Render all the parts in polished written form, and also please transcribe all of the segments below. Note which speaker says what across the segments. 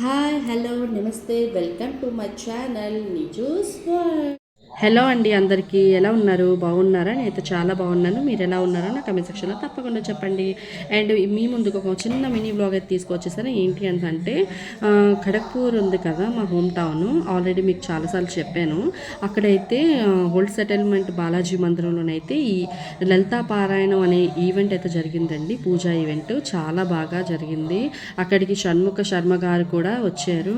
Speaker 1: Hi hello నమస్తే welcome to my channel నిజూస్ world. Hello అండి, అందరికీ ఎలా ఉన్నారు? బాగున్నారా? నేనైతే చాలా బాగున్నాను. మీరు ఎలా ఉన్నారో నా కమెంట్ సెక్షన్లో తప్పకుండా చెప్పండి. అండ్ మీ ముందుకు ఒక చిన్న మినీ వ్లాగ్ అయితే తీసుకొచ్చేసాను. ఏంటి అంటే ఖడగ్పూర్ ఉంది కదా, మా హోమ్ టౌన్. ఆల్రెడీ మీకు చాలాసార్లు చెప్పాను. అక్కడైతే ఓల్డ్ సెటిల్మెంట్ బాలాజీ మందిరంలోనైతే ఈ లలితా పారాయణం అనే ఈవెంట్ అయితే జరిగిందండి. పూజా ఈవెంట్ చాలా బాగా జరిగింది. అక్కడికి షణ్ముఖ శర్మ గారు కూడా వచ్చారు.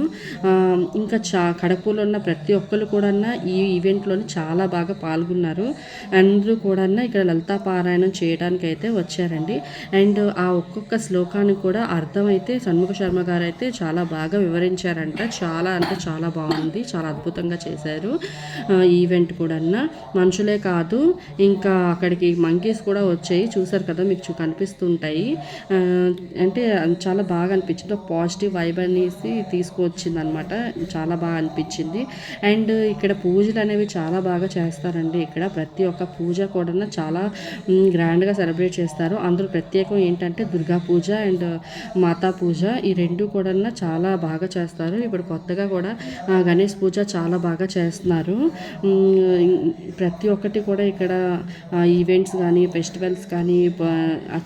Speaker 1: ఇంకా ఖడగ్పూర్లో ఉన్న ప్రతి ఒక్కరు కూడా ఈ ఈవెంట్లోని చాలా బాగా పాల్గొన్నారు. అందరూ కూడా ఇక్కడ లలితా పారాయణం చేయడానికి అయితే వచ్చారండి. అండ్ ఆ ఒక్కొక్క శ్లోకానికి కూడా అర్థం అయితే షణ్ముఖ శర్మ గారు అయితే చాలా బాగా వివరించారంట. చాలా అంటే చాలా బాగుంది, చాలా అద్భుతంగా చేశారు. ఈవెంట్ కూడా మనుషులే కాదు, ఇంకా అక్కడికి మంకీస్ కూడా వచ్చాయి. చూసారు కదా, మీకు కనిపిస్తుంటాయి. అంటే చాలా బాగా అనిపించింది. ఒక పాజిటివ్ వైబ్ అనేసి తీసుకువచ్చింది అనమాట. చాలా బాగా అనిపించింది. అండ్ ఇక్కడ పూజలు అనేవి చాలా బాగా చేస్తారండి. ఇక్కడ ప్రతి ఒక్క పూజ కూడా చాలా గ్రాండ్గా సెలబ్రేట్ చేస్తారు. అందులో ప్రత్యేకం ఏంటంటే దుర్గా పూజ అండ్ మాతా పూజ, ఈ రెండు కూడా చాలా బాగా చేస్తారు. ఇప్పుడు కొత్తగా కూడా గణేష్ పూజ చాలా బాగా చేస్తున్నారు. ప్రతి ఒక్కటి కూడా ఇక్కడ ఈవెంట్స్ కానీ ఫెస్టివల్స్ కానీ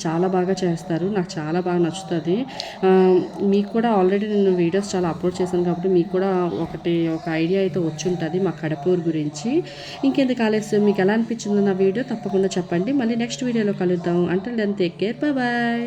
Speaker 1: చాలా బాగా చేస్తారు. నాకు చాలా బాగా నచ్చుతుంది. మీకు కూడా ఆల్రెడీ నేను వీడియోస్ చాలా అప్లోడ్ చేశాను కాబట్టి మీకు కూడా ఒక ఐడియా అయితే వచ్చి ఉంటుంది మా ఖడగ్పూర్ గురించి. ఇంకెందుకు ఆలస్యం, మీకు ఎలా అనిపించిందో నా వీడియో తప్పకుండా చెప్పండి. మళ్ళీ నెక్స్ట్ వీడియోలో కలుద్దాం. అంటే దెన్ టేక్ కేర్, బాయ్.